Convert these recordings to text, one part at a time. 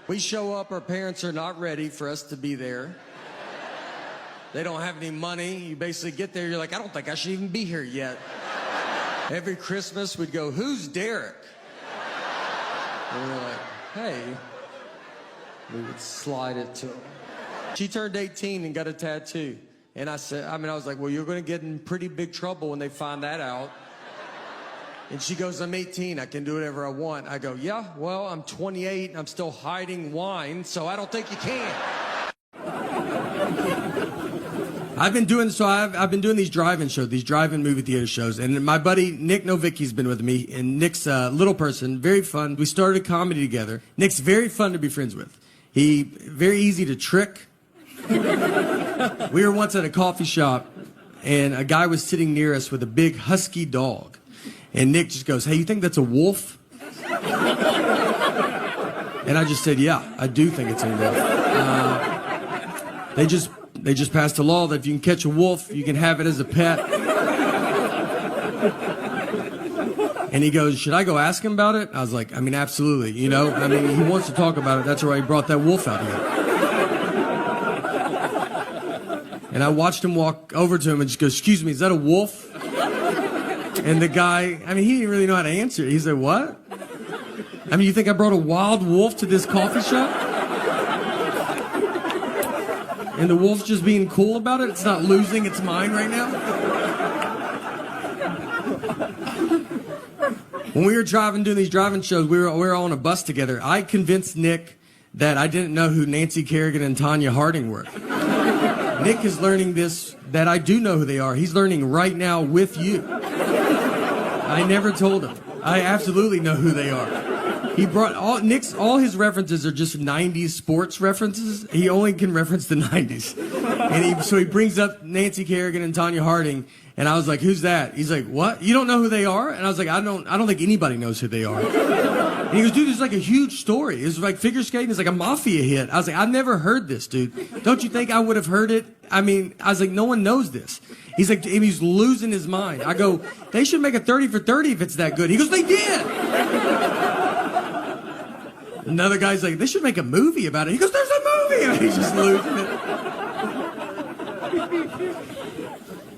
We show up, our parents are not ready for us to be there. They don't have any money. You basically get there, you're like, I don't think I should even be here yet. Every Christmas, we'd go, who's Derek? And we were like, hey. We would slide it to him. She turned 18 and got a tattoo. And I was like, well, you're going to get in pretty big trouble when they find that out. And she goes, I'm 18, I can do whatever I want. I go, yeah, well, I'm 28, and I'm still hiding wine, so I don't think you can. I've been doing these drive-in shows, these drive-in movie theater shows, and my buddy Nick Novicki's been with me, and Nick's a little person, very fun. We started comedy together. Nick's very fun to be friends with. He very easy to trick. We were once at a coffee shop, and a guy was sitting near us with a big husky dog. And Nick just goes, hey, you think that's a wolf? And I just said, yeah, I do think it's a wolf. They just passed a law that if you can catch a wolf, you can have it as a pet. And he goes, should I go ask him about it? I was like, I mean, absolutely. You know, I mean, he wants to talk about it. That's why he brought that wolf out here. And I watched him walk over to him and just go, excuse me, is that a wolf? And the guy, I mean, he didn't really know how to answer it. He said, what? I mean, you think I brought a wild wolf to this coffee shop? And the wolf's just being cool about it? It's not losing its mind right now? When we were doing these driving shows, we were all on a bus together. I convinced Nick that I didn't know who Nancy Kerrigan and Tanya Harding were. Nick is learning this, that I do know who they are. He's learning right now with you. I never told him. I absolutely know who they are. He brought all his references are just 90s sports references. He only can reference the 90s. And so he brings up Nancy Kerrigan and Tanya Harding, and I was like, who's that? He's like, what? You don't know who they are? And I was like, I don't think anybody knows who they are. And he goes, dude, it's like a huge story. It's like figure skating is like a mafia hit. I was like, I've never heard this, dude. Don't you think I would have heard it? I mean, I was like, no one knows this. He's like, he's losing his mind. I go, they should make a 30 for 30 if it's that good. He goes, they did. Another guy's like, they should make a movie about it. He goes, there's a movie. And he's just losing it.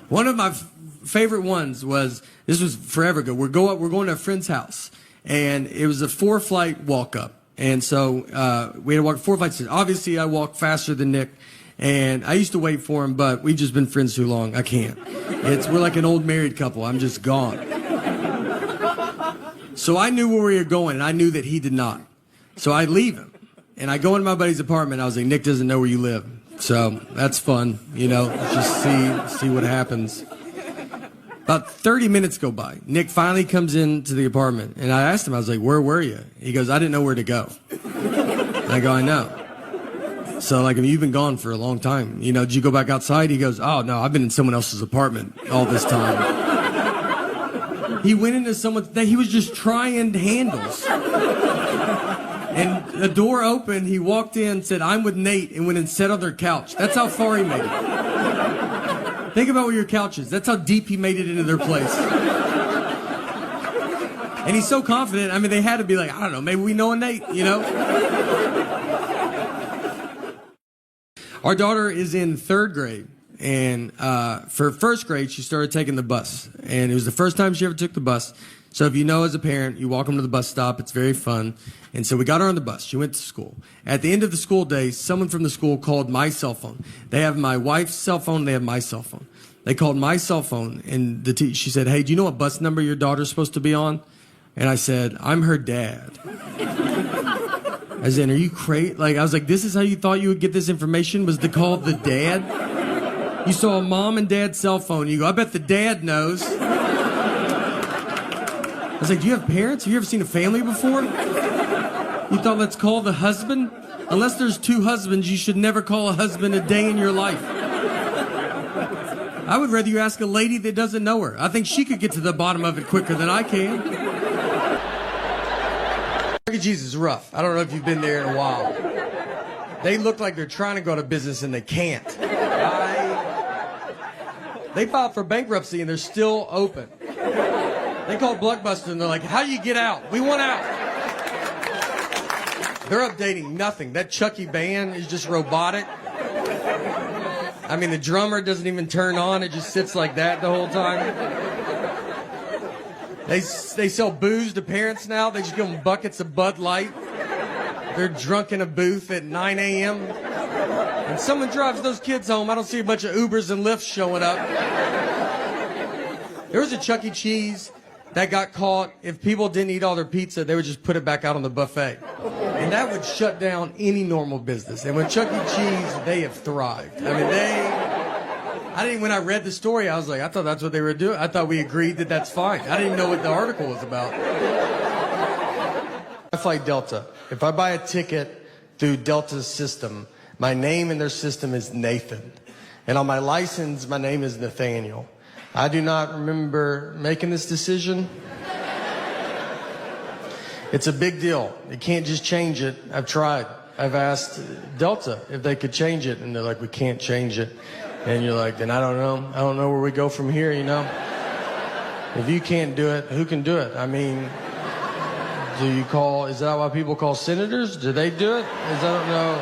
One of my favorite ones was, this was forever ago. We're going to a friend's house, and it was a 4-flight walk up. And so we had to walk 4 flights. Obviously, I walked faster than Nick. And I used to wait for him, but we've just been friends too long. I can't. We're like an old married couple. I'm just gone. So I knew where we were going, and I knew that he did not. So I leave him, and I go into my buddy's apartment. I was like, Nick doesn't know where you live. So that's fun, you know, just see what happens. About 30 minutes go by. Nick finally comes into the apartment, and I asked him, I was like, where were you? He goes, I didn't know where to go. And I go, I know. So, like, I mean, you've been gone for a long time. You know, did you go back outside? He goes, oh, no, I've been in someone else's apartment all this time. He went into he was just trying handles. And the door opened, he walked in, said, I'm with Nate, and went and sat on their couch. That's how far he made it. Think about where your couch is. That's how deep he made it into their place. And he's so confident, I mean, they had to be like, I don't know, maybe we know a Nate, you know? Our daughter is in 3rd grade, and for 1st grade, she started taking the bus. And it was the first time she ever took the bus. So if you know as a parent, you walk them to the bus stop. It's very fun. And so we got her on the bus. She went to school. At the end of the school day, someone from the school called my cell phone. They have my wife's cell phone. They have my cell phone. They called my cell phone, and she said, hey, do you know what bus number your daughter's supposed to be on? And I said, I'm her dad. As in, are you crazy? Like, I was like, this is how you thought you would get this information, was to call the dad? You saw a mom and dad's cell phone. You go, I bet the dad knows. I was like, do you have parents? Have you ever seen a family before? You thought, let's call the husband? Unless there's 2 husbands, you should never call a husband a day in your life. I would rather you ask a lady that doesn't know her. I think she could get to the bottom of it quicker than I can. Jesus is rough. I don't know if you've been there in a while. They look like they're trying to go to business and they can't. They filed for bankruptcy and they're still open. They called Blockbuster and they're like, how do you get out? We want out. They're updating nothing. That Chucky band is just robotic. I mean, the drummer doesn't even turn on. It just sits like that the whole time. They sell booze to parents now. They just give them buckets of Bud Light. They're drunk in a booth at 9 a.m. And someone drives those kids home. I don't see a bunch of Ubers and Lyfts showing up. There was a Chuck E. Cheese that got caught. If people didn't eat all their pizza, they would just put it back out on the buffet. And that would shut down any normal business. And with Chuck E. Cheese, they have thrived. I mean, when I read the story, I was like, I thought that's what they were doing. I thought we agreed that that's fine. I didn't even know what the article was about. I fly Delta. If I buy a ticket through Delta's system, my name in their system is Nathan. And on my license, my name is Nathaniel. I do not remember making this decision. It's a big deal. You can't just change it. I've tried. I've asked Delta if they could change it, and they're like, we can't change it. And you're like, then I don't know. I don't know where we go from here, you know? If you can't do it, who can do it? I mean, is that why people call senators? Do they do it? I don't know.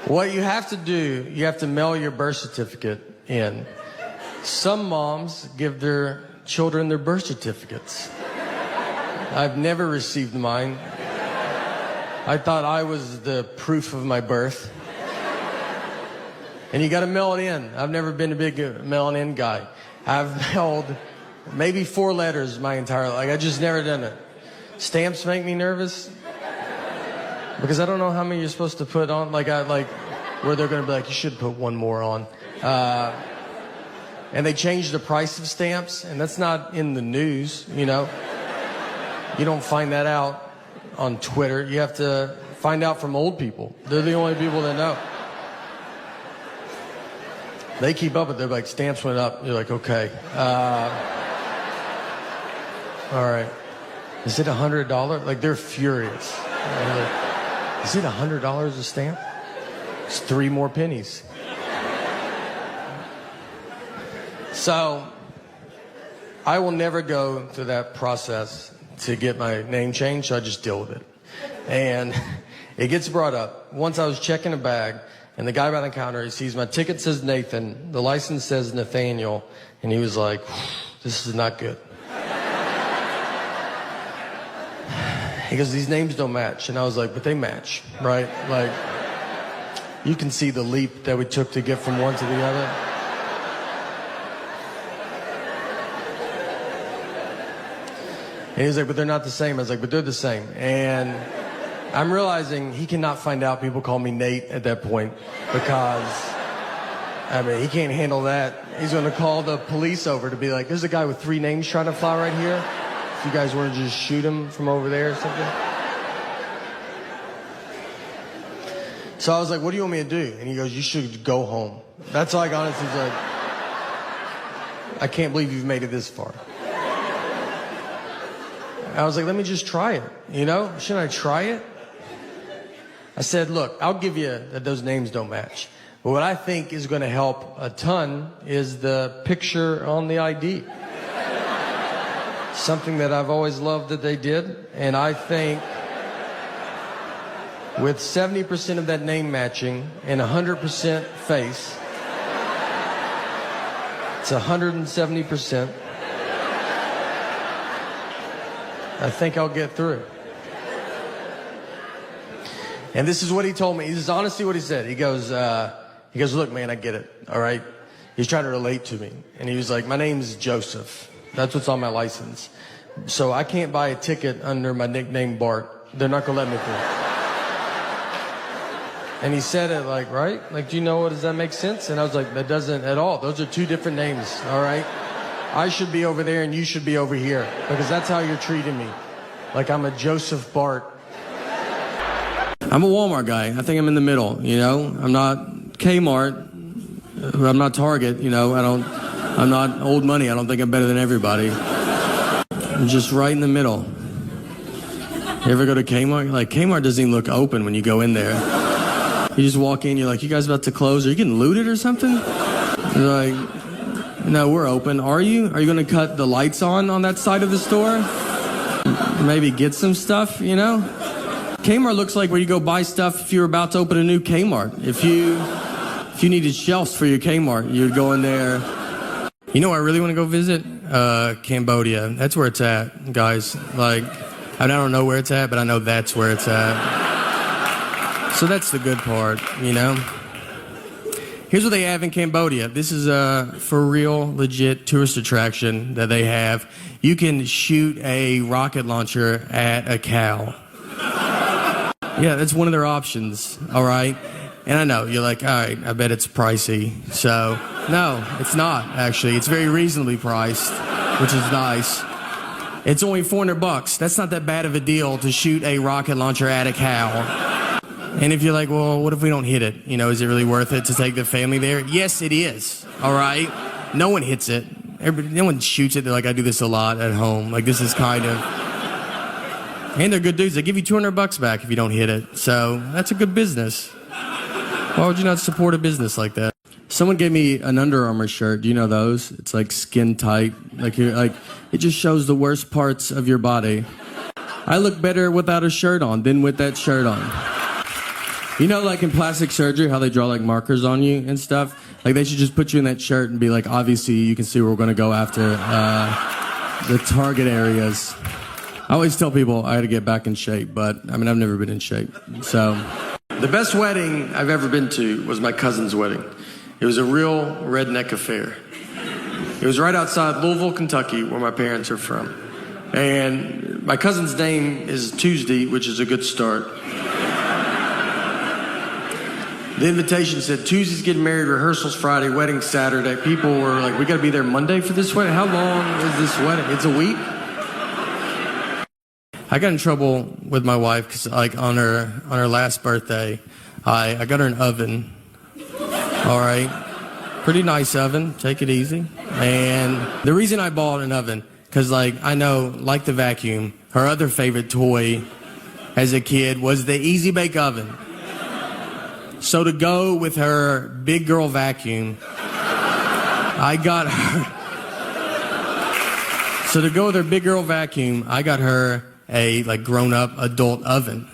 What you have to do, you have to mail your birth certificate in. Some moms give their children their birth certificates. I've never received mine. I thought I was the proof of my birth. And you got to mail it in. I've never been a big mailing in guy. I've mailed maybe 4 letters my entire life. I just never done it. Stamps make me nervous because I don't know how many you're supposed to put on. Where they're going to be like, you should put one more on. And they changed the price of stamps, and that's not in the news, you know. You don't find that out on Twitter. You have to find out from old people. They're the only people that know. They keep up with it. They're like, stamps went up. You're like, okay. All right. Is it $100? Like, they're furious. Is it $100 a stamp? It's 3 more pennies. So, I will never go through that process to get my name changed, so I just deal with it. And it gets brought up. Once I was checking a bag, and the guy behind the counter, he sees my ticket says Nathan, the license says Nathaniel, and he was like, this is not good. He goes, these names don't match. And I was like, but they match, right? Like, you can see the leap that we took to get from one to the other. And he was like, but they're not the same. I was like, but they're the same. And I'm realizing he cannot find out people call me Nate at that point because, I mean, he can't handle that. He's going to call the police over to be like, there's a guy with 3 names trying to fly right here. If you guys want to just shoot him from over there or something. So I was like, what do you want me to do? And he goes, you should go home. That's all I got. He's like, I can't believe you've made it this far. I was like, let me just try it, you know? Shouldn't I try it? I said, look, I'll give you that those names don't match. But what I think is going to help a ton is the picture on the ID. Something that I've always loved that they did. And I think with 70% of that name matching and 100% face, it's 170%. I think I'll get through it. And this is what he told me. This is honestly what he said. He goes, look, man, I get it. All right. He's trying to relate to me. And he was like, my name's Joseph. That's what's on my license. So I can't buy a ticket under my nickname Bart. They're not going to let me through. And he said it like, right? Like, do you know does that make sense? And I was like, that doesn't at all. Those are 2 different names. All right. I should be over there and you should be over here because that's how you're treating me. Like I'm a Joseph Bart. I'm a Walmart guy. I think I'm in the middle, you know? I'm not Kmart. I'm not Target, you know? I'm not old money. I don't think I'm better than everybody. I'm just right in the middle. You ever go to Kmart? Like, Kmart doesn't even look open when you go in there. You just walk in, you're like, you guys about to close? Are you getting looted or something? You're like, No, we're open. Are you? Are you going to cut the lights on that side of the store? Maybe get some stuff, you know? Kmart looks like where you go buy stuff if you're about to open a new Kmart. If you needed shelves for your Kmart, you'd go in there. You know where I really want to go visit? Cambodia. That's where it's at, guys. Like, I don't know where it's at, but I know that's where it's at. So that's the good part, you know? Here's what they have in Cambodia. This is a for real, legit tourist attraction that they have. You can shoot a rocket launcher at a cow. Yeah, that's one of their options, all right? And I know, you're like, all right, I bet it's pricey. So, no, it's not, actually. It's very reasonably priced, which is nice. It's only $400. That's not that bad of a deal to shoot a rocket launcher at a cow. And if you're like, well, what if we don't hit it? You know, is it really worth it to take the family there? Yes, it is, all right? No one hits it. No one shoots it. They're like, I do this a lot at home. Like, this is kind of... And they're good dudes. They give you $200 back if you don't hit it. So that's a good business. Why would you not support a business like that? Someone gave me an Under Armour shirt. Do you know those? It's like skin tight. Like it just shows the worst parts of your body. I look better without a shirt on than with that shirt on. You know, like in plastic surgery, how they draw like markers on you and stuff? Like they should just put you in that shirt and be like, obviously you can see where we're going to go after the target areas. I always tell people I got to get back in shape, but I mean, I've never been in shape. So the best wedding I've ever been to was my cousin's wedding. It was a real redneck affair. It was right outside Louisville, Kentucky, where my parents are from. And my cousin's name is Tuesday, which is a good start. The invitation said, Tuesday's getting married, rehearsals Friday, wedding Saturday. People were like, we got to be there Monday for this wedding? How long is this wedding? It's a week? I got in trouble with my wife because, like, on her last birthday, I got her an oven. All right, pretty nice oven. Take it easy. And the reason I bought an oven, because, like, I know, like the vacuum, her other favorite toy as a kid was the Easy Bake Oven. So to go with her big girl vacuum, I got her. So to go with her big girl vacuum, I got her a like grown-up adult oven.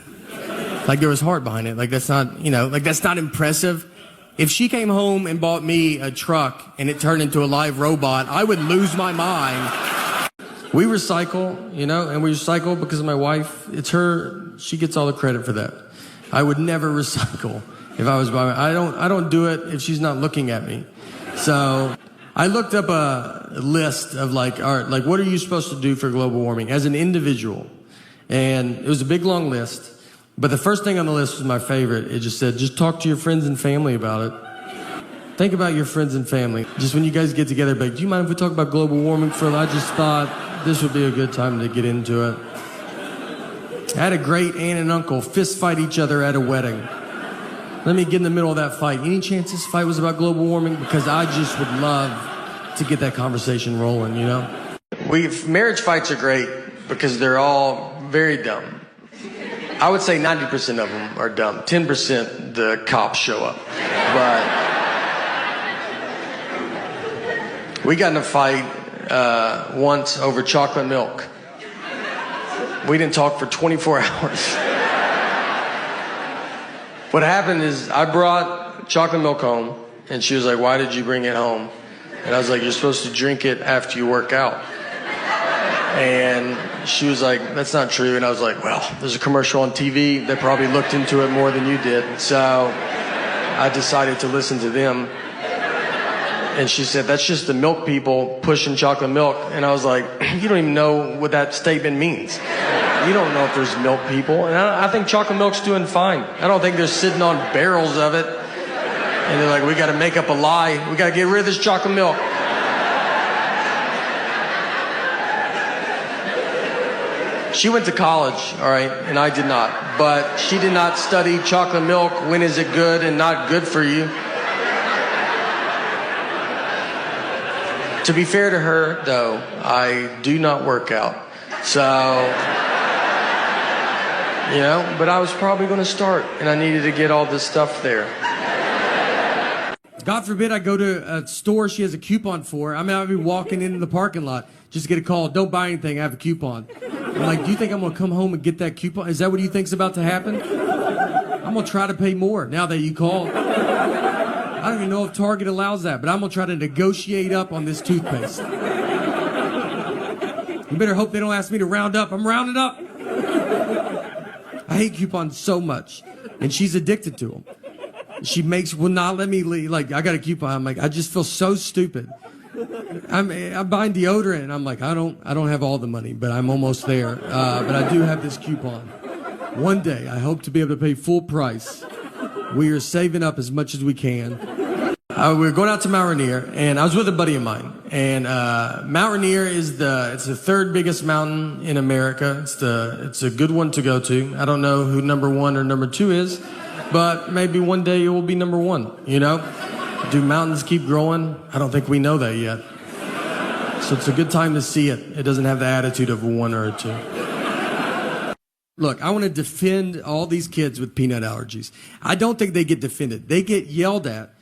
Like there was heart behind it. Like that's not, you know, like that's not impressive. If she came home and bought me a truck and it turned into a live robot, I would lose my mind. We recycle, you know, and we recycle because of my wife. It's her, she gets all the credit for that. I would never recycle if I was by I don't do it if she's not looking at me. So I looked up a list of like, all right, like what are you supposed to do for global warming as an individual? And it was a big long list. But the first thing on the list was my favorite. It just said, just talk to your friends and family about it. Think about your friends and family. Just when you guys get together, like, do you mind if we talk about global warming for a little? I just thought this would be a good time to get into it. I had a great aunt and uncle fist fight each other at a wedding. Let me get in the middle of that fight. Any chance this fight was about global warming? Because I just would love to get that conversation rolling, you know? Marriage fights are great because they're all very dumb. I would say 90% of them are dumb. 10% the cops show up. But we got in a fight once over chocolate milk. We didn't talk for 24 hours. What happened is I brought chocolate milk home, and she was like, why did you bring it home? And I was like, you're supposed to drink it after you work out. And she was like, that's not true. And I was like, well, there's a commercial on TV. They probably looked into it more than you did. So I decided to listen to them. And she said, that's just the milk people pushing chocolate milk. And I was like, you don't even know what that statement means. You don't know if there's milk people. And I think chocolate milk's doing fine. I don't think they're sitting on barrels of it. And they're like, we got to make up a lie. We got to get rid of this chocolate milk. She went to college, all right, and I did not. But she did not study chocolate milk. When is it good and not good for you? To be fair to her, though, I do not work out. So, you know, but I was probably going to start, and I needed to get all this stuff there. God forbid I go to a store she has a coupon for. I mean, I'll be walking into the parking lot, just get a call, don't buy anything, I have a coupon. I'm like, do you think I'm going to come home and get that coupon? Is that what you think's about to happen? I'm going to try to pay more now that you called. I don't even know if Target allows that, but I'm going to try to negotiate up on this toothpaste. You better hope they don't ask me to round up. I'm rounding up. I hate coupons so much, and she's addicted to them. She will not let me leave. Like, I got a coupon. I'm like, I just feel so stupid. I'm buying deodorant, and I'm like, I don't have all the money, but I'm almost there. But I do have this coupon. One day, I hope to be able to pay full price. We are saving up as much as we can. We were going out to Mount Rainier, and I was with a buddy of mine. And Mount Rainier is the third biggest mountain in America. It's a good one to go to. I don't know who number 1 or number 2 is, but maybe one day it will be number 1. You know, do mountains keep growing? I don't think we know that yet. So it's a good time to see it. It doesn't have the attitude of a 1 or a 2. Look, I want to defend all these kids with peanut allergies. I don't think they get defended. They get yelled at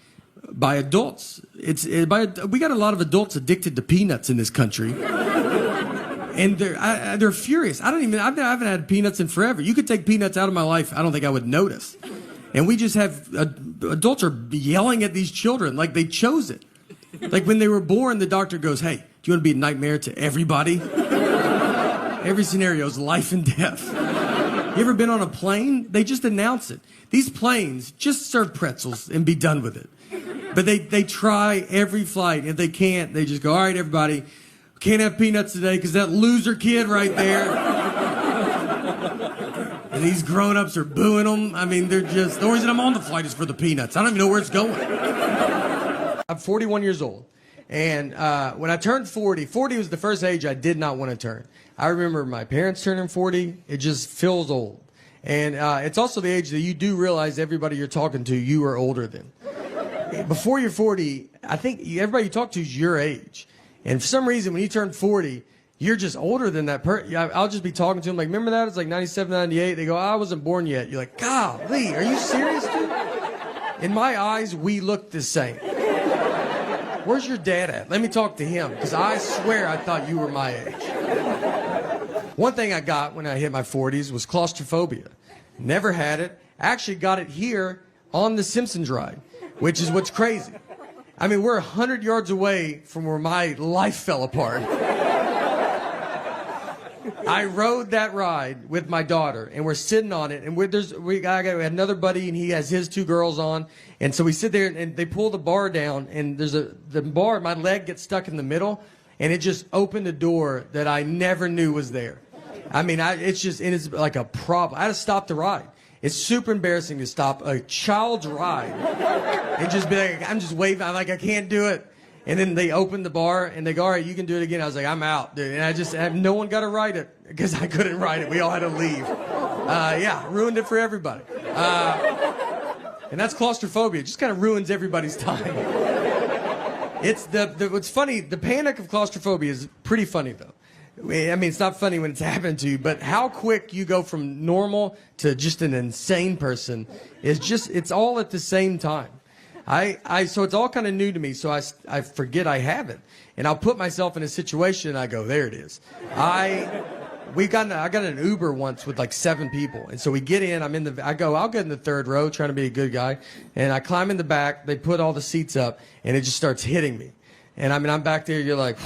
by adults. We got a lot of adults addicted to peanuts in this country, and they're furious. I haven't had peanuts in forever. You could take peanuts out of my life, I don't think I would notice. And we just have adults are yelling at these children like they chose it. Like when they were born, the doctor goes, "Hey, do you want to be a nightmare to everybody?" Every scenario is life and death. You ever been on a plane? They just announce it. These planes just serve pretzels and be done with it. But they try every flight. If they can't, they just go, "All right, everybody, can't have peanuts today because that loser kid right there." And these grown-ups are booing them. I mean, they're just, the reason I'm on the flight is for the peanuts. I don't even know where it's going. I'm 41 years old. And when I turned 40 was the first age I did not want to turn. I remember my parents turning 40. It just feels old. And it's also the age that you do realize everybody you're talking to, you are older than. Before you're 40, I think everybody you talk to is your age. And for some reason, when you turn 40, you're just older than that person. I'll just be talking to them like, "Remember that? It's like 97, 98. They go, "I wasn't born yet." You're like, "Golly, are you serious, dude?" In my eyes, we look the same. Where's your dad at? Let me talk to him, because I swear I thought you were my age. One thing I got when I hit my 40s was claustrophobia. Never had it. Actually got it here on the Simpsons ride, which is what's crazy. I mean, we're 100 yards away from where my life fell apart. I rode that ride with my daughter, and we're sitting on it, and we had another buddy, and he has his 2 girls on, and so we sit there, and they pull the bar down, and the bar, my leg gets stuck in the middle, and it just opened a door that I never knew was there. I mean, it's like a problem. I had to stop the ride. It's super embarrassing to stop a child's ride and just be like, I'm just waving, I'm like, I can't do it. And then they opened the bar, and they go, "All right, you can do it again." I was like, "I'm out, dude." And no one got to ride it because I couldn't ride it. We all had to leave. Yeah, ruined it for everybody. And that's claustrophobia. It just kind of ruins everybody's time. It's what's funny, the panic of claustrophobia is pretty funny, though. I mean, it's not funny when it's happened to you, but how quick you go from normal to just an insane person is it's all at the same time. So it's all kind of new to me, so I forget I have it. And I'll put myself in a situation, and I go, there it is. I got an Uber once with like 7 people. And so we get in, I'll get in the 3rd row, trying to be a good guy. And I climb in the back, they put all the seats up, and it just starts hitting me. And I mean, I'm back there, you're like,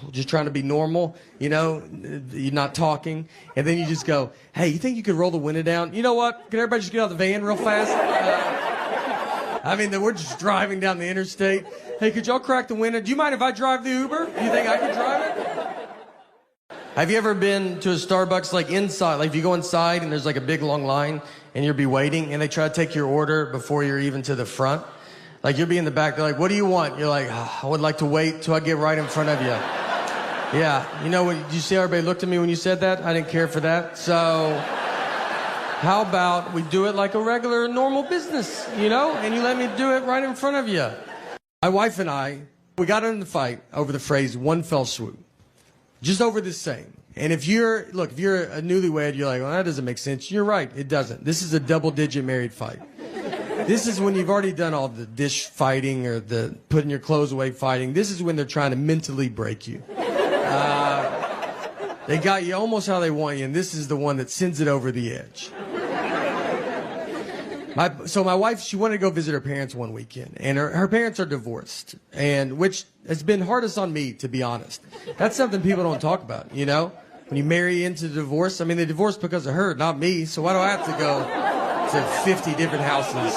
just trying to be normal, you know, you're not talking. And then you just go, "Hey, you think you could roll the window down? You know what? Can everybody just get out of the van real fast?" I mean, we're just driving down the interstate. "Hey, could y'all crack the window? Do you mind if I drive the Uber? Do you think I could drive it?" Have you ever been to a Starbucks, like inside, like if you go inside and there's like a big long line and you'll be waiting and they try to take your order before you're even to the front? Like you'll be in the back, they're like, "What do you want?" You're like, "I would like to wait till I get right in front of you." Yeah, you know, did you see how everybody looked at me when you said that? I didn't care for that. So how about we do it like a regular, normal business, you know? And you let me do it right in front of you. My wife and I, we got in the fight over the phrase "one fell swoop." Just over this saying. And if you're a newlywed, you're like, "Well, that doesn't make sense." You're right, it doesn't. This is a double-digit married fight. This is when you've already done all the dish fighting or the putting your clothes away fighting. This is when they're trying to mentally break you. They got you almost how they want you, and this is the one that sends it over the edge. So my wife, she wanted to go visit her parents one weekend, and her parents are divorced, and which has been hardest on me, to be honest. That's something people don't talk about, you know? When you marry into divorce, I mean, they divorced because of her, not me, so why do I have to go to 50 different houses?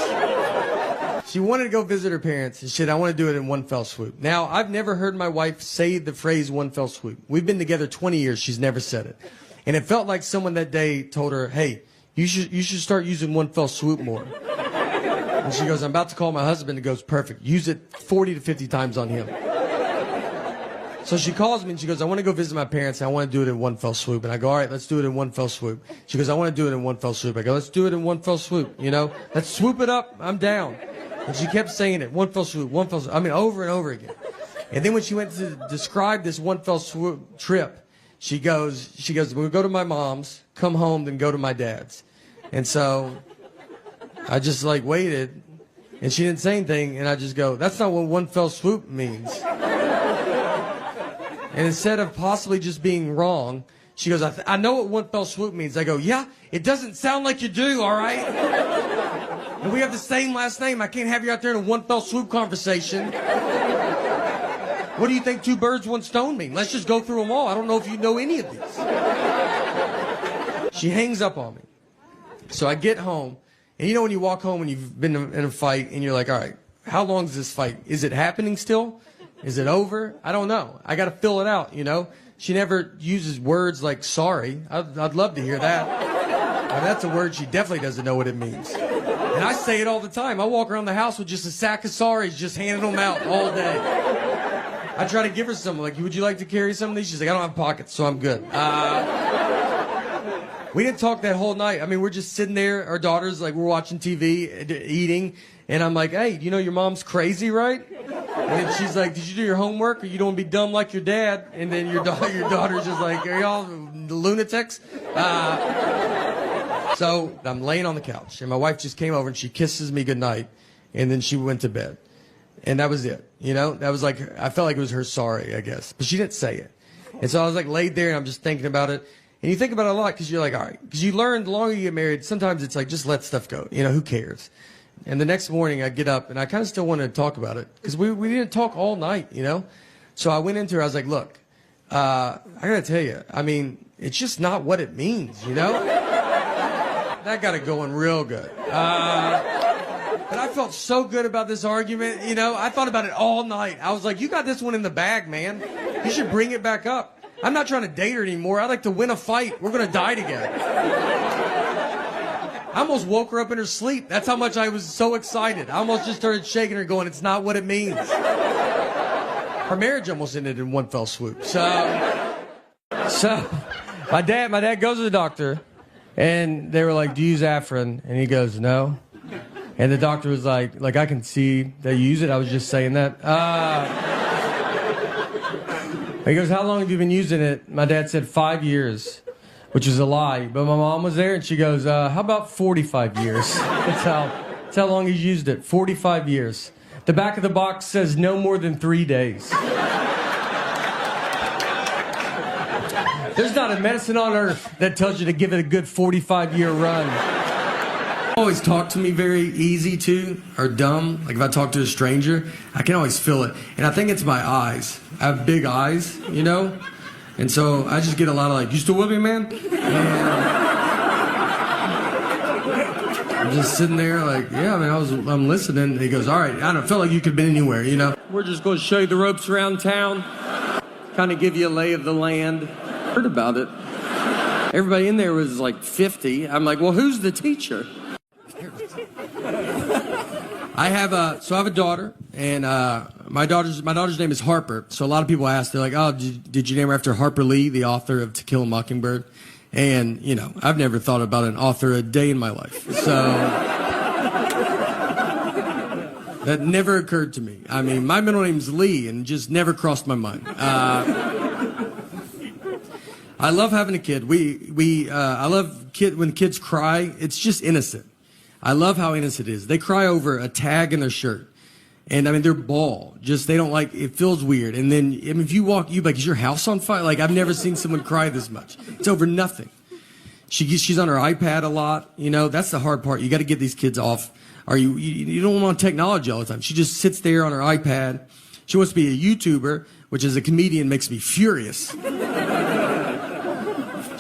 She wanted to go visit her parents, and shit, I want to do it in one fell swoop. Now, I've never heard my wife say the phrase one fell swoop. We've been together 20 years, she's never said it. And it felt like someone that day told her, hey, you should start using one fell swoop more. And she goes, I'm about to call my husband, and goes, perfect, use it 40 to 50 times on him. So she calls me and she goes, I want to go visit my parents and I want to do it in one fell swoop. And I go, all right, let's do it in one fell swoop. She goes, I want to do it in one fell swoop. I go, let's do it in one fell swoop, you know? Let's swoop it up, I'm down. And she kept saying it, one fell swoop, one fell swoop. I mean, over and over again. And then when she went to describe this one fell swoop trip, she goes, we'll go to my mom's, come home, then go to my dad's. And so I just like waited and she didn't say anything. And I just go, that's not what one fell swoop means. And instead of possibly just being wrong, she goes, I know what one fell swoop means. I go, yeah, it doesn't sound like you do, all right? And we have the same last name. I can't have you out there in a one fell swoop conversation. What do you think two birds, one stone mean? Let's just go through them all. I don't know if you know any of these. She hangs up on me. So I get home, and you know when you walk home and you've been in a fight, and you're like, all right, how long is this fight? Is it happening still? Is it over? I don't know. I got to fill it out, you know? She never uses words like sorry. I'd love to hear that. I mean, that's a word she definitely doesn't know what it means. And I say it all the time. I walk around the house with just a sack of sorries, just handing them out all day. I try to give her some, like, would you like to carry some of these? She's like, I don't have pockets, so I'm good. We didn't talk that whole night. I mean, we're just sitting there, our daughter's like, we're watching TV, eating, and I'm like, hey, you know your mom's crazy, right? And she's like, did you do your homework, or you don't want to be dumb like your dad? And then your daughter's just like, are y'all lunatics? So I'm laying on the couch, and my wife just came over, and she kisses me goodnight, and then she went to bed. And that was it, you know? That was like, I felt like it was her sorry, I guess. But she didn't say it. And so I was like laid there, and I'm just thinking about it. And you think about it a lot because you're like, all right. Because you learn the longer you get married, sometimes it's like, just let stuff go. You know, who cares? And the next morning I get up, and I kind of still wanted to talk about it. Because we didn't talk all night, you know? So I went into her, I was like, look, I got to tell you, I mean, it's just not what it means, you know? That got it going real good. But I felt so good about this argument, you know? I thought about it all night. I was like, you got this one in the bag, man. You should bring it back up. I'm not trying to date her anymore. I'd like to win a fight. We're going to die together. I almost woke her up in her sleep. That's how much I was so excited. I almost just started shaking her going, it's not what it means. Her marriage almost ended in one fell swoop. So my dad goes to the doctor, and they were like, do you use Afrin? And he goes, no. And the doctor was like, I can see that you use it. I was just saying that. He goes, how long have you been using it? My dad said 5 years, which is a lie. But my mom was there, and she goes, how about 45 years? That's how long he's used it, 45 years. The back of the box says no more than 3 days. There's not a medicine on earth that tells you to give it a good 45-year run. Always talk to me very easy too, or dumb. Like if I talk to a stranger, I can always feel it. And I think it's my eyes. I have big eyes, you know? And so I just get a lot of like, you still with me, man? And I'm just sitting there like, yeah, man, I'm listening. And he goes, all right, I don't feel like you could have been anywhere, you know? We're just going to show you the ropes around town, kind of give you a lay of the land. Heard about it. Everybody in there was like 50. I'm like, well, who's the teacher? I have a daughter, and my daughter's name is Harper. So a lot of people ask, they're like, oh, did you name her after Harper Lee, the author of To Kill a Mockingbird? And, you know, I've never thought about an author a day in my life. So that never occurred to me. I mean, my middle name's Lee, and just never crossed my mind. I love having a kid. I love when kids cry. It's just innocent. I love how innocent it is. They cry over a tag in their shirt. And I mean, they're bald. Just, they don't like, it feels weird. And then, I mean, if you walk, you like, is your house on fire? Like, I've never seen someone cry this much. It's over nothing. She's on her iPad a lot. You know, that's the hard part. You got to get these kids off. Or you don't want technology all the time. She just sits there on her iPad. She wants to be a YouTuber, which as a comedian makes me furious.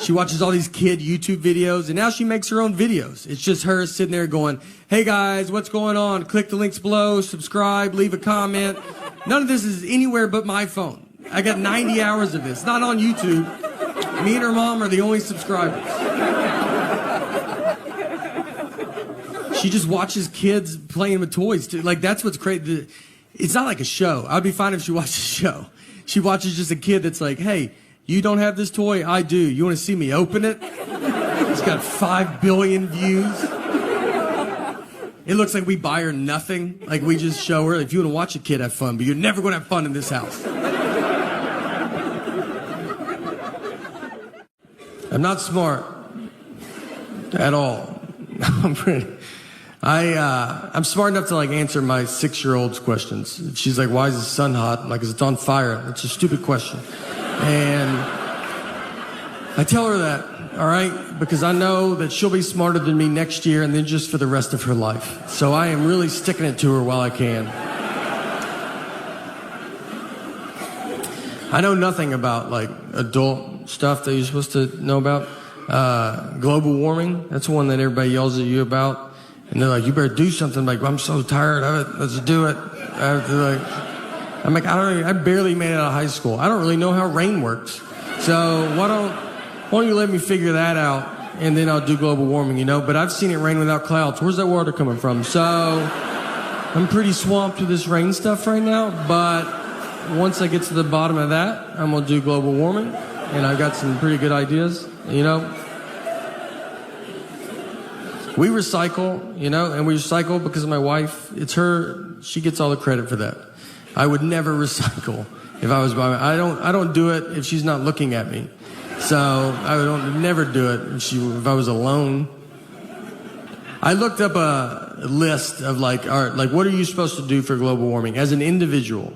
She watches all these kid YouTube videos, and now she makes her own videos. It's just her sitting there going, hey guys, what's going on? Click the links below, subscribe, leave a comment. None of this is anywhere but my phone. I got 90 hours of this, not on YouTube. Me and her mom are the only subscribers. She just watches kids playing with toys, too. Like, that's what's crazy. It's not like a show. I'd be fine if she watched a show. She watches just a kid that's like, hey, you don't have this toy? I do. You want to see me open it? It's got 5 billion views. It looks like we buy her nothing. Like, we just show her, if you want to watch a kid have fun, but you're never going to have fun in this house. I'm not smart at all. I'm smart enough to like answer my 6-year-old's questions. If she's like, why is the sun hot? I'm like, 'cause it's on fire. It's a stupid question. And I tell her that, all right, because I know that she'll be smarter than me next year and then just for the rest of her life. So I am really sticking it to her while I can. I know nothing about like adult stuff that you're supposed to know about. Global warming, that's one that everybody yells at you about. And they're like, you better do something. I'm like, I'm so tired of it. Let's do it. I'm like, I barely made it out of high school. I don't really know how rain works. So why don't you let me figure that out, and then I'll do global warming, you know? But I've seen it rain without clouds. Where's that water coming from? So I'm pretty swamped with this rain stuff right now. But once I get to the bottom of that, I'm going to do global warming. And I've got some pretty good ideas, you know? We recycle, you know, and we recycle because of my wife. It's her, she gets all the credit for that. I would never recycle if I was by I don't do it if she's not looking at me. So I would never do it if I was alone. I looked up a list of like what are you supposed to do for global warming as an individual?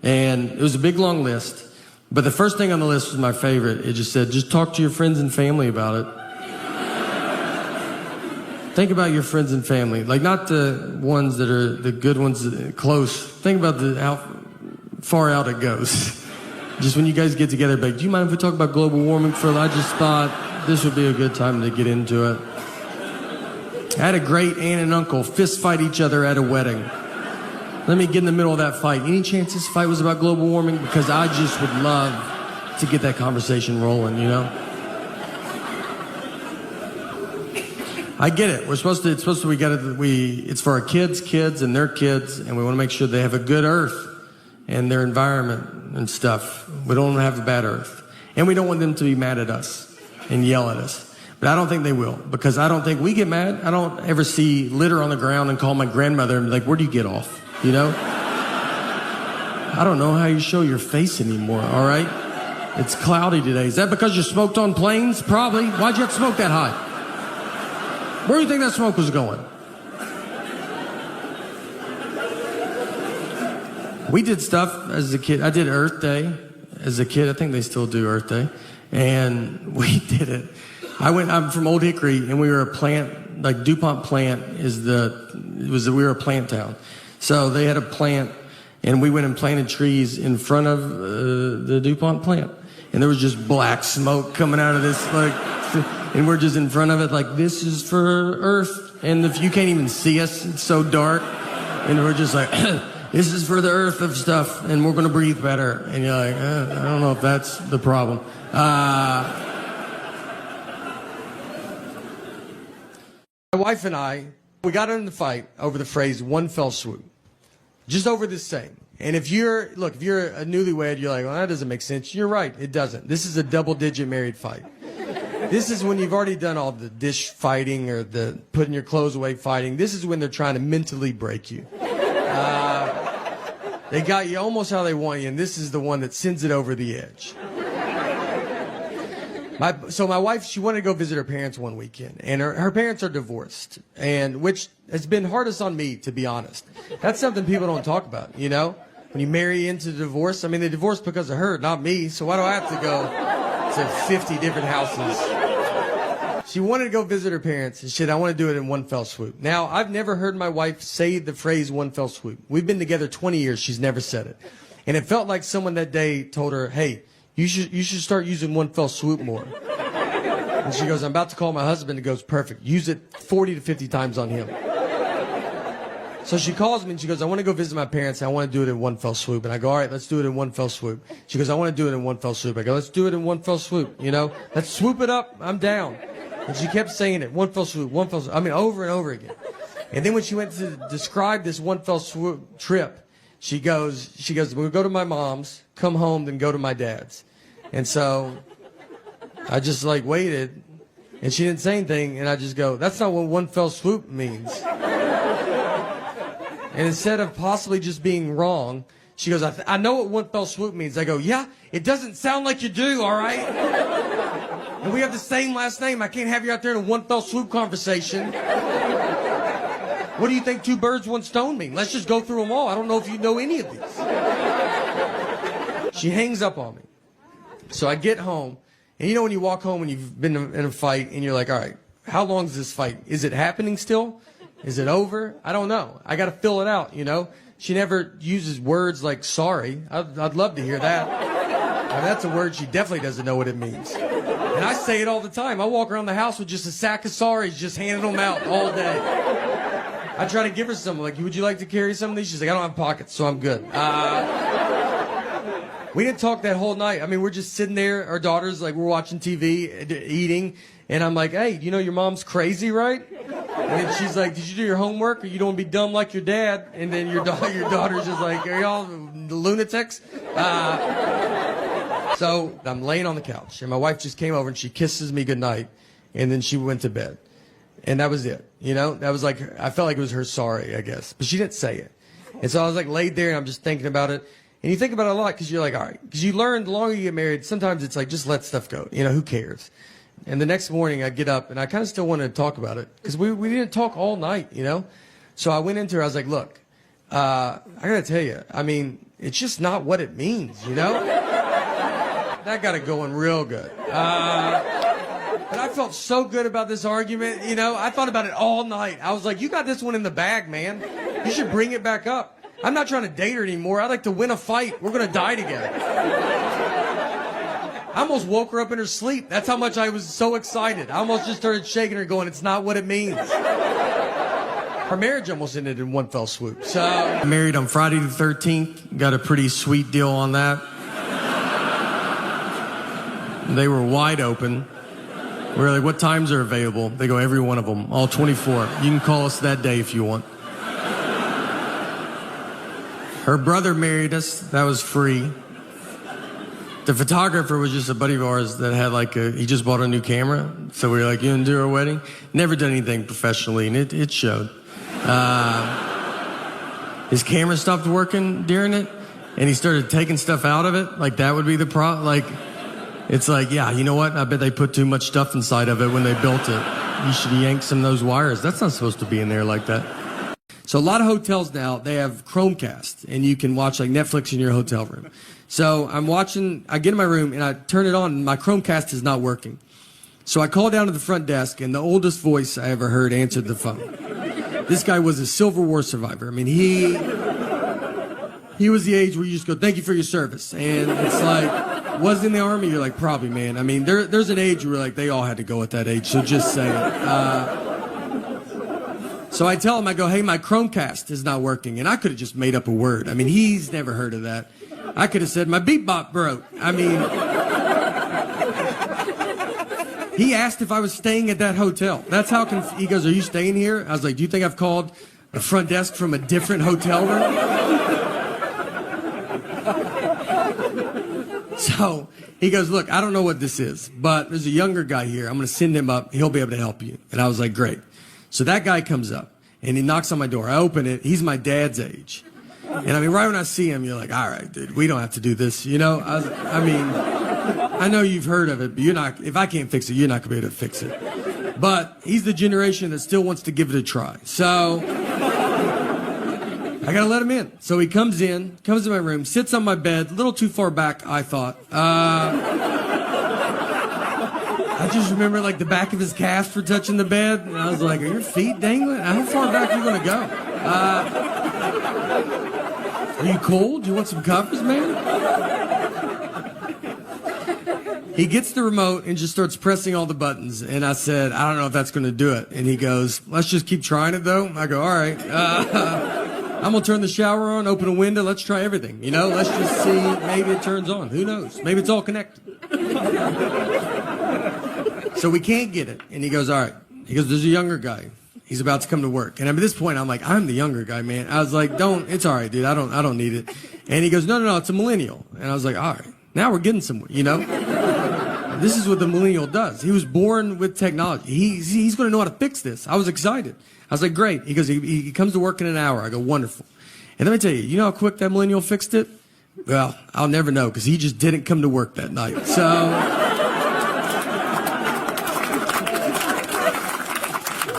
And it was a big long list. But the first thing on the list was my favorite. It just said, just talk to your friends and family about it. Think about your friends and family, like not the ones that are the good ones, close. Think about how far out it goes. Just when you guys get together, like, do you mind if we talk about global warming for? I just thought this would be a good time to get into it. I had a great aunt and uncle fist fight each other at a wedding. Let me get in the middle of that fight. Any chance this fight was about global warming? Because I just would love to get that conversation rolling, you know? I get it. It's for our kids and their kids, and we want to make sure they have a good earth and their environment and stuff. We don't want to have a bad earth. And we don't want them to be mad at us and yell at us. But I don't think they will, because I don't think we get mad. I don't ever see litter on the ground and call my grandmother and be like, where do you get off? You know? I don't know how you show your face anymore, all right? It's cloudy today. Is that because you smoked on planes? Probably. Why'd you have to smoke that high? Where do you think that smoke was going? We did stuff as a kid. I did Earth Day as a kid. I think they still do Earth Day. And we did it. I'm from Old Hickory, and we were a plant, like DuPont plant we were a plant town. So they had a plant, and we went and planted trees in front of the DuPont plant. And there was just black smoke coming out of this, and we're just in front of it like, this is for Earth. And if you can't even see us, it's so dark. And we're just like, this is for the Earth of stuff, and we're going to breathe better. And you're like, I don't know if that's the problem. My wife and I, we got in the fight over the phrase one fell swoop. Just over this saying. And if you're a newlywed, you're like, well, that doesn't make sense. You're right, it doesn't. This is a double-digit married fight. This is when you've already done all the dish fighting or the putting your clothes away fighting. This is when they're trying to mentally break you. They got you almost how they want you, and this is the one that sends it over the edge. So my wife, she wanted to go visit her parents one weekend, and her parents are divorced, and which has been hardest on me, to be honest. That's something people don't talk about, you know? When you marry into divorce, I mean, they divorced because of her, not me, so why do I have to go to 50 different houses? She wanted to go visit her parents, and shit, I want to do it in one fell swoop. Now, I've never heard my wife say the phrase one fell swoop. We've been together 20 years, she's never said it. And it felt like someone that day told her, hey, you should start using one fell swoop more. And she goes, I'm about to call my husband. It goes, perfect. Use it 40 to 50 times on him. So she calls me and she goes, I want to go visit my parents. And I want to do it in one fell swoop. And I go, all right, let's do it in one fell swoop. She goes, I want to do it in one fell swoop. I go, let's do it in one fell swoop. You know, let's swoop it up. I'm down. And she kept saying it, one fell swoop, one fell swoop. I mean, over and over again. And then when she went to describe this one fell swoop trip, she goes, we'll go to my mom's, come home, then go to my dad's. And so I just like waited, and she didn't say anything, and I just go, that's not what one fell swoop means. And instead of possibly just being wrong, she goes, I know what one fell swoop means. I go, yeah, it doesn't sound like you do, all right? And we have the same last name. I can't have you out there in a one fell swoop conversation. What do you think two birds, one stone mean? Let's just go through them all. I don't know if you know any of these. She hangs up on me. So I get home, and you know when you walk home and you've been in a fight, and you're like, all right, how long is this fight? Is it happening still? Is it over? I don't know. I got to fill it out, you know? She never uses words like sorry. I'd love to hear that. I mean, that's a word she definitely doesn't know what it means. And I say it all the time. I walk around the house with just a sack of sorries, just handing them out all day. I try to give her some, like, would you like to carry some of these? She's like, I don't have pockets, so I'm good. We didn't talk that whole night. I mean, we're just sitting there, our daughters, like, we're watching TV, eating, and I'm like, hey, you know your mom's crazy, right? And then she's like, did you do your homework, or you don't want to be dumb like your dad? And then your daughter's just like, are y'all lunatics? So I'm laying on the couch, and my wife just came over, and she kisses me goodnight, and then she went to bed. And that was it, you know? That was like, I felt like it was her sorry, I guess. But she didn't say it. And so I was like laid there, and I'm just thinking about it. And you think about it a lot because you're like, all right. Because you learn the longer you get married, sometimes it's like, just let stuff go. You know, who cares? And the next morning I get up, and I kind of still wanted to talk about it because we didn't talk all night, you know? So I went into her, I was like, look, I got to tell you, I mean, it's just not what it means, you know? That got it going real good. But I felt so good about this argument, you know? I thought about it all night. I was like, you got this one in the bag, man. You should bring it back up. I'm not trying to date her anymore. I'd like to win a fight. We're going to die together. I almost woke her up in her sleep. That's how much I was so excited. I almost just started shaking her going, it's not what it means. Her marriage almost ended in one fell swoop. So I married on Friday the 13th. Got a pretty sweet deal on that. They were wide open. We were like, what times are available? They go, every one of them, all 24. You can call us that day if you want. Her brother married us. That was free. The photographer was just a buddy of ours that had he just bought a new camera. So we were like, you want to do our wedding? Never done anything professionally, and it showed. His camera stopped working during it, and he started taking stuff out of it. Like, that would be the problem. Like, it's like, yeah, you know what? I bet they put too much stuff inside of it when they built it. You should yank some of those wires. That's not supposed to be in there like that. So a lot of hotels now, they have Chromecast, and you can watch like Netflix in your hotel room. So I get in my room, and I turn it on, and my Chromecast is not working. So I call down to the front desk, and the oldest voice I ever heard answered the phone. This guy was a Civil War survivor. I mean, he was the age where you just go, thank you for your service. And it's like, was in the Army? You're like, probably, man. I mean, there's an age where like they all had to go at that age, so just say it. So I tell him, I go, hey, my Chromecast is not working. And I could have just made up a word. I mean, he's never heard of that. I could have said, my beep bop broke. I mean, he asked if I was staying at that hotel. That's how he goes, are you staying here? I was like, do you think I've called the front desk from a different hotel room? So he goes, look, I don't know what this is, but there's a younger guy here. I'm going to send him up. He'll be able to help you. And I was like, great. So that guy comes up, and he knocks on my door. I open it. He's my dad's age. And I mean, right when I see him, you're like, all right, dude, we don't have to do this. You know, I mean, I know you've heard of it, but if I can't fix it, you're not going to be able to fix it. But he's the generation that still wants to give it a try. So I got to let him in. So he comes in my room, sits on my bed, a little too far back, I thought. I just remember like the back of his calves were touching the bed, and I was like, are your feet dangling? How far back are you going to go? Are you cold? Do you want some covers, man? He gets the remote and just starts pressing all the buttons. And I said, I don't know if that's going to do it. And he goes, let's just keep trying it, though. I go, all right. I'm going to turn the shower on, open a window. Let's try everything. Let's just see. Maybe it turns on. Who knows? Maybe it's all connected. So we can't get it. And he goes, all right. He goes, there's a younger guy. He's about to come to work. And at this point, I'm like, I'm the younger guy, man. I was like, it's all right, dude. I don't need it. And he goes, no, it's a millennial. And I was like, all right. Now we're getting somewhere, This is what the millennial does. He was born with technology. He's going to know how to fix this. I was excited. I was like, great. He goes, he comes to work in an hour. I go, wonderful. And let me tell you, you know how quick that millennial fixed it? Well, I'll never know because he just didn't come to work that night. So,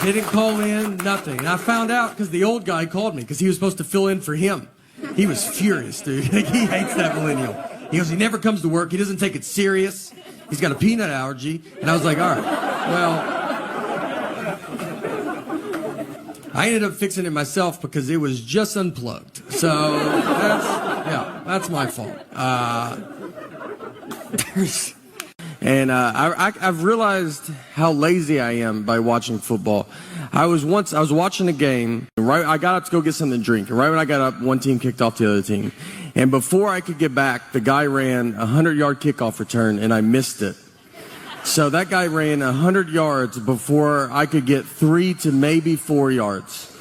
didn't call in, nothing. And I found out because the old guy called me because he was supposed to fill in for him. He was furious, dude. He hates that millennial. He goes, he never comes to work. He doesn't take it serious. He's got a peanut allergy. And I was like, all right, well, I ended up fixing it myself because it was just unplugged. So that's my fault. And I've realized how lazy I am by watching football. I was watching a game, right? I got up to go get something to drink. And right when I got up, one team kicked off the other team. And before I could get back, the guy ran a 100-yard kickoff return, and I missed it. So that guy ran 100 yards before I could get 3 to maybe 4 yards.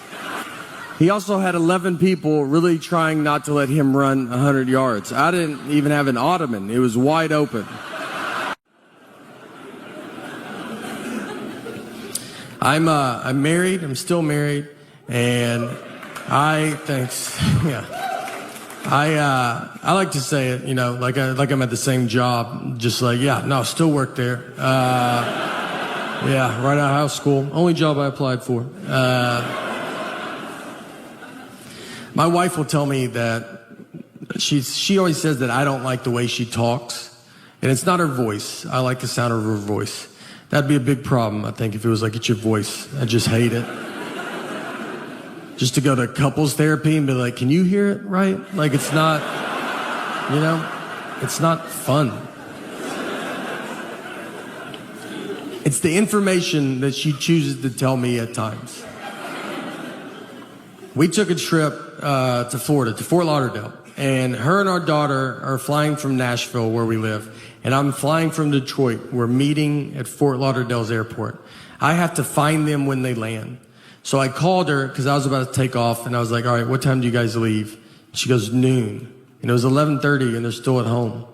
He also had 11 people really trying not to let him run 100 yards. I didn't even have an ottoman. It was wide open. I'm married. I'm still married, and thanks. Yeah. I like to say it, like I'm at the same job, just like, still work there. Yeah, right out of high school. Only job I applied for. My wife will tell me that she always says that I don't like the way she talks, and it's not her voice. I like the sound of her voice. That'd be a big problem, I think, if it was like, it's your voice. I just hate it. Just to go to couples therapy and be like, can you hear it right? Like, it's not, it's not fun. It's the information that she chooses to tell me at times. We took a trip to Florida, to Fort Lauderdale, and her and our daughter are flying from Nashville, where we live, and I'm flying from Detroit. We're meeting at Fort Lauderdale's airport. I have to find them when they land. So I called her because I was about to take off, and I was like, all right, what time do you guys leave? She goes, noon. And it was 11:30, and they're still at home.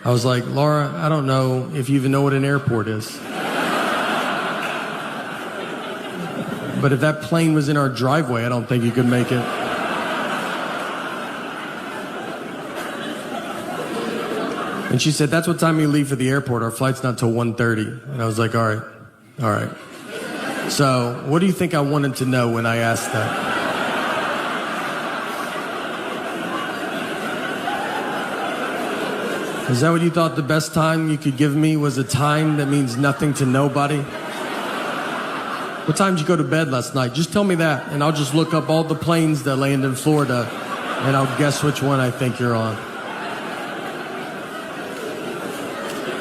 I was like, Laura, I don't know if you even know what an airport is. But if that plane was in our driveway, I don't think you could make it. And she said, that's what time you leave for the airport. Our flight's not till 1:30. And I was like, all right. So, what do you think I wanted to know when I asked that? Is that what you thought the best time you could give me was a time that means nothing to nobody? What time did you go to bed last night? Just tell me that, and I'll just look up all the planes that land in Florida, and I'll guess which one I think you're on.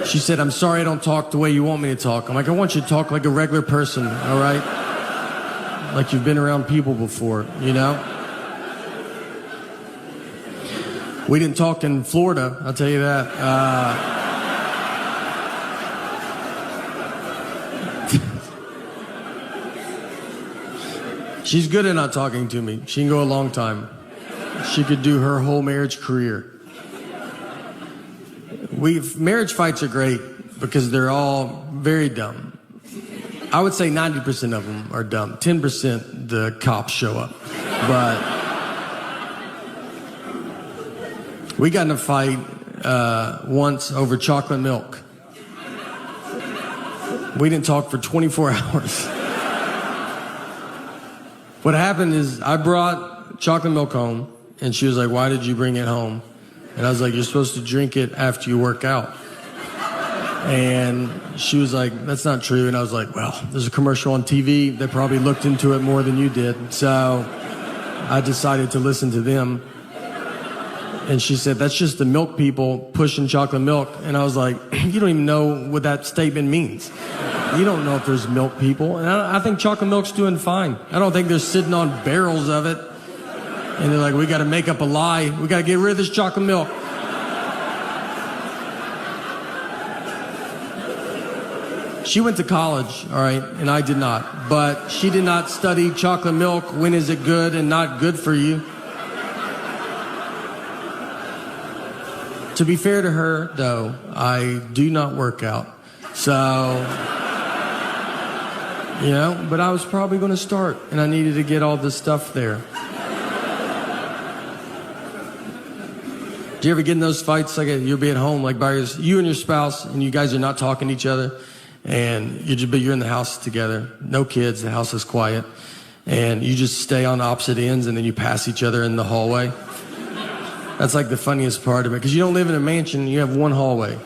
She said, I'm sorry I don't talk the way you want me to talk. I'm like, I want you to talk like a regular person, all right? Like you've been around people before, We didn't talk in Florida, I'll tell you that. She's good at not talking to me. She can go a long time. She could do her whole marriage career. Marriage fights are great because they're all very dumb. I would say 90% of them are dumb. 10% the cops show up. But we got in a fight once over chocolate milk. We didn't talk for 24 hours. What happened is I brought chocolate milk home, and she was like, why did you bring it home? And I was like, you're supposed to drink it after you work out. And she was like, that's not true. And I was like, well, there's a commercial on TV that probably looked into it more than you did. So I decided to listen to them. And she said, that's just the milk people pushing chocolate milk. And I was like, you don't even know what that statement means. You don't know if there's milk people. And I think chocolate milk's doing fine. I don't think they're sitting on barrels of it. And they're like, we got to make up a lie. We got to get rid of this chocolate milk. She went to college, all right, and I did not. But she did not study chocolate milk. When is it good and not good for you? To be fair to her, though, I do not work out. So, you know, but I was probably going to start, and I needed to get all this stuff there. Do you ever get in those fights? Like you'll be at home, like by you and your spouse, and you guys are not talking to each other, and you're in the house together, no kids, the house is quiet, and you just stay on opposite ends, and then you pass each other in the hallway. That's like the funniest part of it, because you don't live in a mansion, you have one hallway.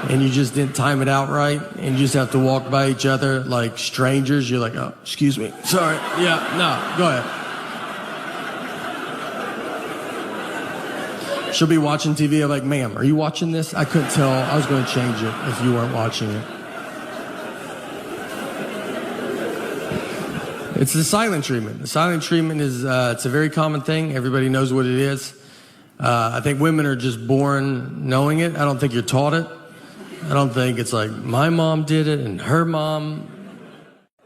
And you just didn't time it out right, and you just have to walk by each other like strangers. You're like, oh, excuse me, sorry, yeah, no, go ahead. She'll be watching TV, I'm like, ma'am, are you watching this? I couldn't tell, I was going to change it if you weren't watching it. It's the silent treatment. The silent treatment is, it's a very common thing. Everybody knows what it is. I think women are just born knowing it. I don't think you're taught it. I don't think it's like, my mom did it and her mom.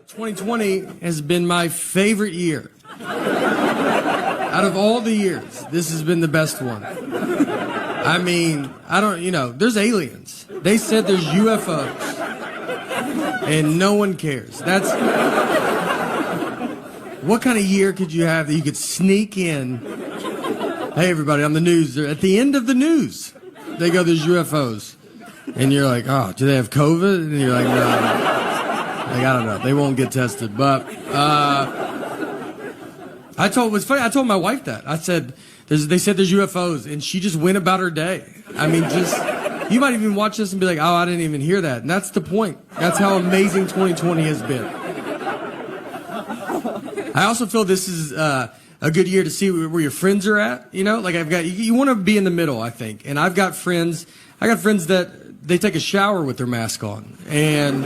2020 has been my favorite year. Out of all the years, this has been the best one. I mean, there's aliens. They said there's UFOs. And no one cares. What kind of year could you have that you could sneak in? Hey, everybody, on the news. They're at the end of the news, they go, there's UFOs. And you're like, oh, do they have COVID? And you're like, no. Like, I don't know. They won't get tested. But I told my wife that. I said, they said there's UFOs. And she just went about her day. I mean, you might even watch this and be like, oh, I didn't even hear that. And that's the point. That's how amazing 2020 has been. I also feel this is a good year to see where your friends are at. You know, like you want to be in the middle, I think. And I got friends that they take a shower with their mask on, and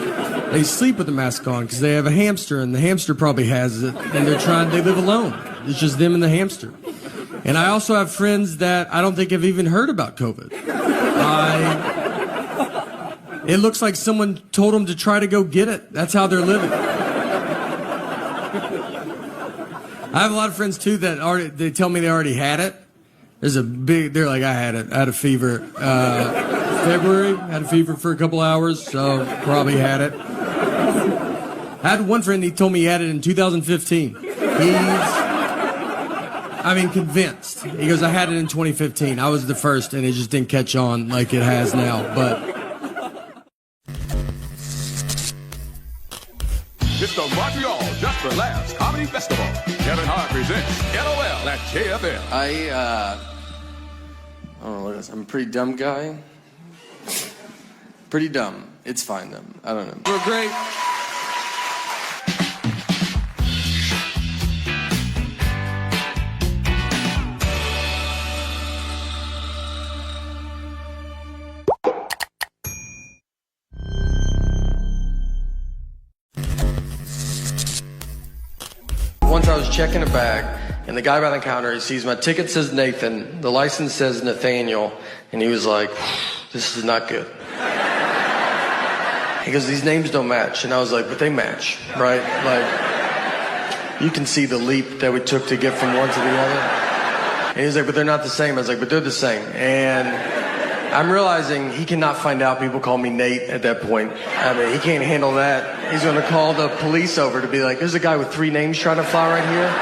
they sleep with the mask on because they have a hamster, and the hamster probably has it, and they live alone. It's just them and the hamster. And I also have friends that I don't think have even heard about COVID. It looks like someone told them to try to go get it. That's how they're living. I have a lot of friends too that they tell me they already had it. They're like, I had it. I had a fever. February, had a fever for a couple hours, so probably had it. I had one friend, he told me he had it in 2015. Convinced. He goes, I had it in 2015. I was the first, and it just didn't catch on like it has now, but... It's the Montreal Just for Laughs Comedy Festival. Kevin Hart presents LOL at JFM. I don't know what it is. I'm a pretty dumb guy. Pretty dumb. It's fine, though. I don't know. We're great. Once I was checking a bag, and the guy behind the counter, he sees my ticket says Nathan, the license says Nathaniel, and he was like, this is not good. He goes, these names don't match. And I was like, but they match, right? Like, you can see the leap that we took to get from one to the other. And he was like, but they're not the same. I was like, but they're the same. And I'm realizing he cannot find out people call me Nate at that point. I mean, he can't handle that. He's going to call the police over to be like, there's a guy with 3 names trying to fly right here.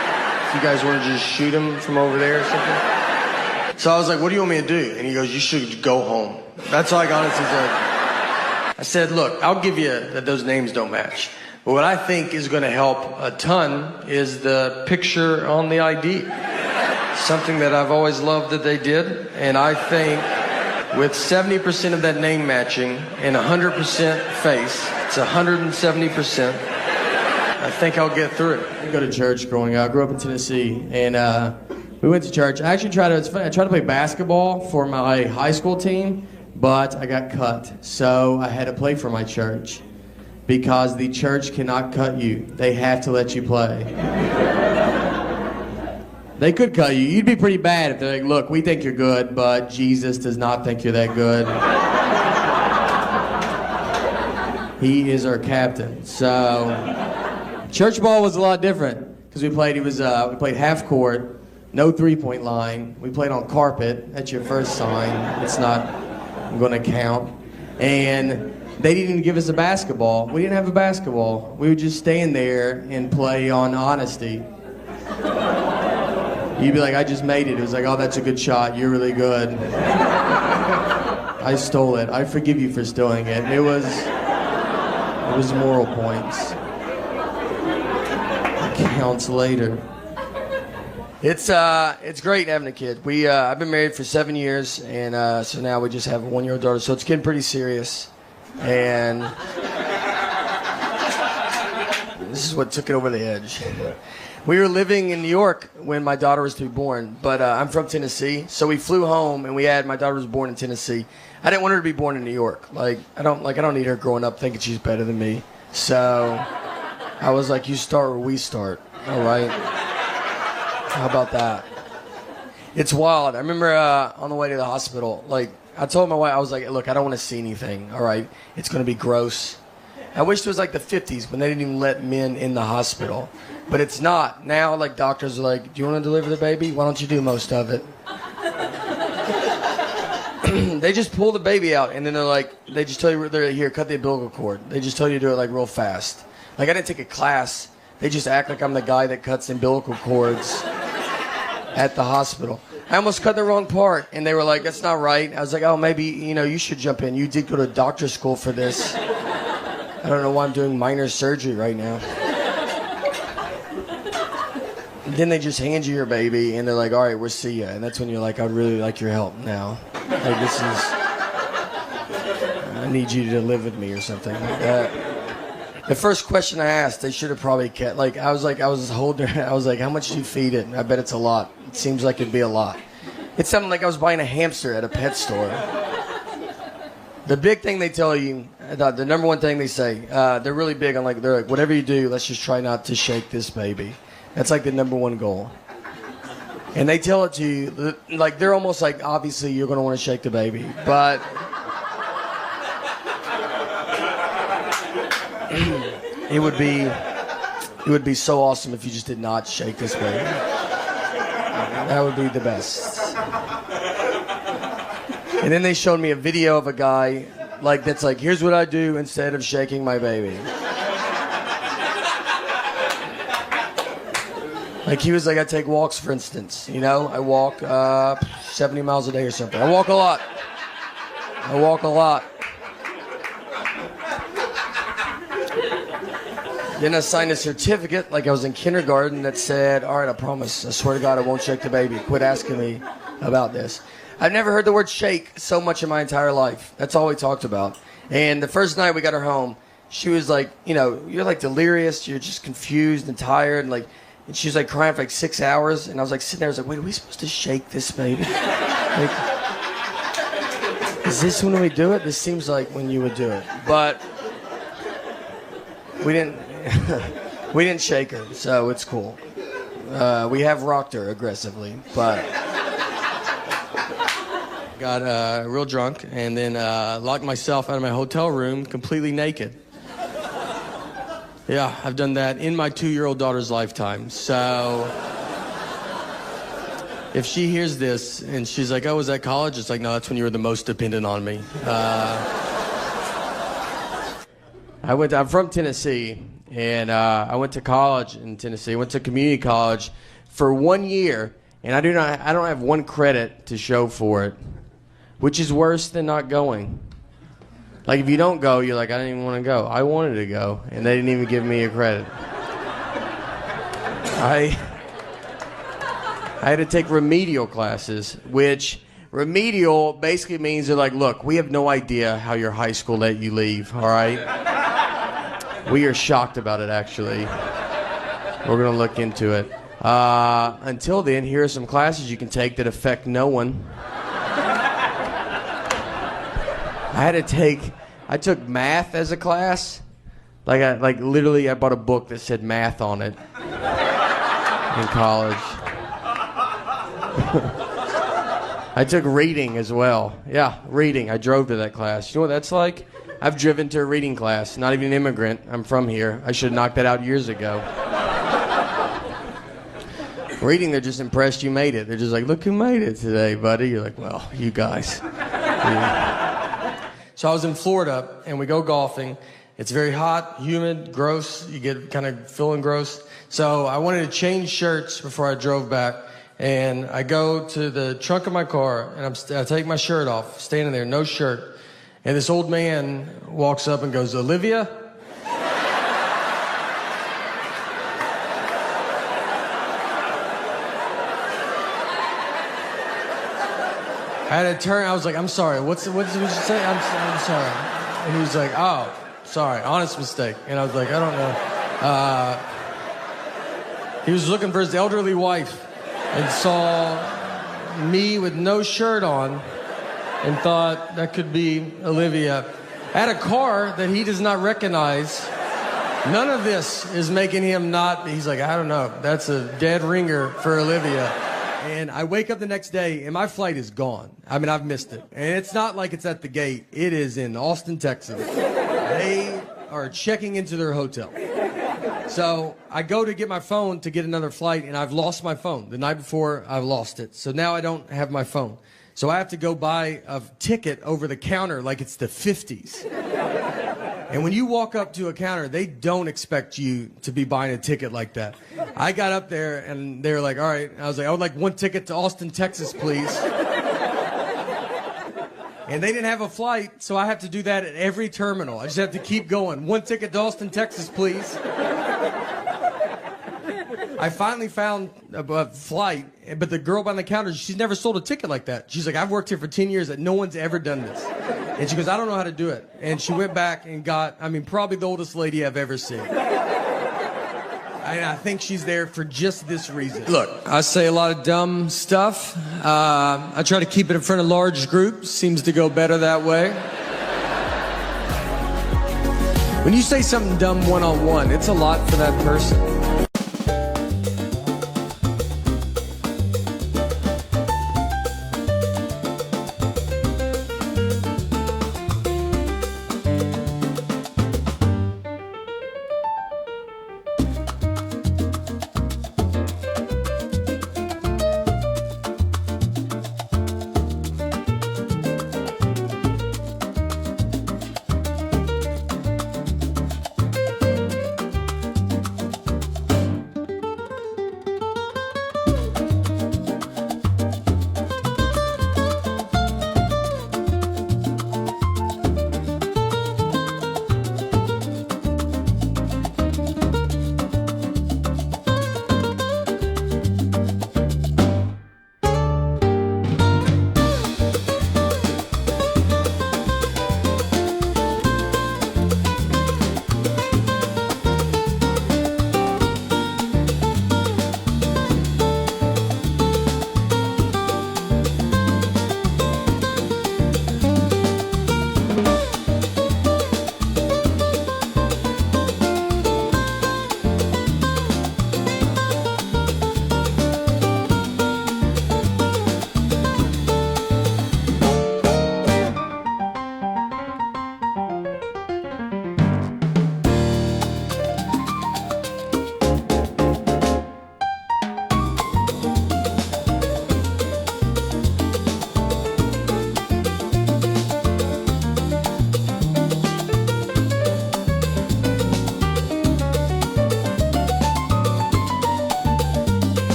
If you guys want to just shoot him from over there or something. So I was like, what do you want me to do? And he goes, you should go home. That's all I got. He's like, I said, look, I'll give you that those names don't match. But what I think is going to help a ton is the picture on the ID. Something that I've always loved that they did. And I think with 70% of that name matching and 100% face, it's 170%. I think I'll get through it. I go to church growing up. I grew up in Tennessee. And we went to church. I actually tried to play basketball for my high school team, but I got cut. So I had to play for my church because the church cannot cut you. They have to let you play. They could cut you. You'd be pretty bad if they're like, look, we think you're good, but Jesus does not think you're that good. He is our captain. So church ball was a lot different because we played half court. No three-point line. We played on carpet. That's your first sign. It's not going to count. And they didn't even give us a basketball. We didn't have a basketball. We would just stand there and play on honesty. You'd be like, I just made it. It was like, oh, that's a good shot. You're really good. I stole it. I forgive you for stealing it. It was moral points. It counts later. It's great having a kid. I've been married for 7 years, and so now we just have a 1-year-old daughter. So it's getting pretty serious, and this is what took it over the edge. We were living in New York when my daughter was to be born, but I'm from Tennessee, so we flew home, and my daughter was born in Tennessee. I didn't want her to be born in New York. I don't need her growing up thinking she's better than me. So I was like, you start where we start, all right? How about that? It's wild. I remember on the way to the hospital, I told my wife, I was like, look, I don't want to see anything, all right? It's going to be gross. I wish it was like the 50s when they didn't even let men in the hospital. But it's not. Now, doctors are like, do you want to deliver the baby? Why don't you do most of it? They just pull the baby out, and then they just tell you, they're here, cut the umbilical cord. They just tell you to do it real fast. I didn't take a class. They just act like I'm the guy that cuts umbilical cords at the hospital. I almost cut the wrong part, and they were like, that's not right. I was like, oh, maybe, you should jump in. You did go to doctor school for this. I don't know why I'm doing minor surgery right now. And then they just hand you your baby, and they're like, all right, we'll see ya. And that's when you're like, I'd really like your help now. I need you to live with me or something like that. The first question I asked, they should have probably kept, I was holding her, I was like, how much do you feed it? I bet it's a lot. It seems like it'd be a lot. It sounded like I was buying a hamster at a pet store. The big thing they tell you, the number one thing they say, they're really big on they're like, whatever you do, let's just try not to shake this baby. That's the number one goal. And they tell it to you, they're almost obviously you're going to want to shake the baby, but it would be so awesome if you just did not shake this baby. That would be the best. And then they showed me a video of a guy that's here's what I do instead of shaking my baby. He was I take walks, for instance. I walk 70 miles a day or something. I walk a lot. Then I signed a certificate I was in kindergarten that said, all right, I promise, I swear to God I won't shake the baby. Quit asking me about this. I've never heard the word shake so much in my entire life. That's all we talked about. And the first night we got her home, she was you're delirious, you're just confused and tired, and she was crying for 6 hours, and I was sitting there, I was wait, are we supposed to shake this baby? Is this when we do it? This seems like when you would do it. But we didn't shake her, so it's cool. We have rocked her aggressively, but got real drunk and then locked myself out of my hotel room completely naked. Yeah, I've done that in my 2-year-old daughter's lifetime. So if she hears this and she's like, oh, was that college? It's no, that's when you were the most dependent on me. I'm from Tennessee, and I went to college in Tennessee. I went to community college for 1 year, and I don't have 1 credit to show for it, which is worse than not going. Like, if you don't go, you're like, I didn't even want to go. I wanted to go, and they didn't even give me a credit. I had to take remedial classes, which remedial basically means they're like, look, we have no idea how your high school let you leave, all right? We are shocked about it, actually. We're going to look into it. Until then, here are some classes you can take that affect no one. I took math as a class. Literally, I bought a book that said math on it in college. I took reading as well. Yeah, reading. I drove to that class. You know what that's like? I've driven to a reading class. Not even an immigrant. I'm from here. I should have knocked that out years ago. Reading, they're just impressed you made it. They're just like, look who made it today, buddy. You're like, well, you guys. Yeah. So I was in Florida, and we go golfing. It's very hot, humid, gross. You get kind of feeling gross. So I wanted to change shirts before I drove back. And I go to the trunk of my car, and I take my shirt off, standing there, no shirt. And this old man walks up and goes, Olivia? I had to turn. I was like, I'm sorry. What did you say? I'm sorry. And he was like, oh, sorry. Honest mistake. And I was like, I don't know. He was looking for his elderly wife and saw me with no shirt on and thought that could be Olivia. I had a car that he does not recognize. None of this is making him not. He's like, I don't know. That's a dead ringer for Olivia. And I wake up the next day, and my flight is gone. I mean, I've missed it. And it's not like it's at the gate. It is in Austin, Texas. They are checking into their hotel. So I go to get my phone to get another flight, and I've lost my phone. The night before, I've lost it. So now I don't have my phone. So I have to go buy a ticket over the counter like it's the 50s. And when you walk up to a counter, they don't expect you to be buying a ticket like that. I got up there, and they were like, all right. I was like, I would like one ticket to Austin, Texas, please. And they didn't have a flight, so I have to do that at every terminal. I just have to keep going. One ticket to Austin, Texas, please. I finally found a flight, but the girl behind the counter, she's never sold a ticket like that. She's like, I've worked here for 10 years, and no one's ever done this. And she goes, I don't know how to do it. And she went back and got, probably the oldest lady I've ever seen. And I think she's there for just this reason. Look, I say a lot of dumb stuff. I try to keep it in front of large groups. Seems to go better that way. When you say something dumb one-on-one, it's a lot for that person.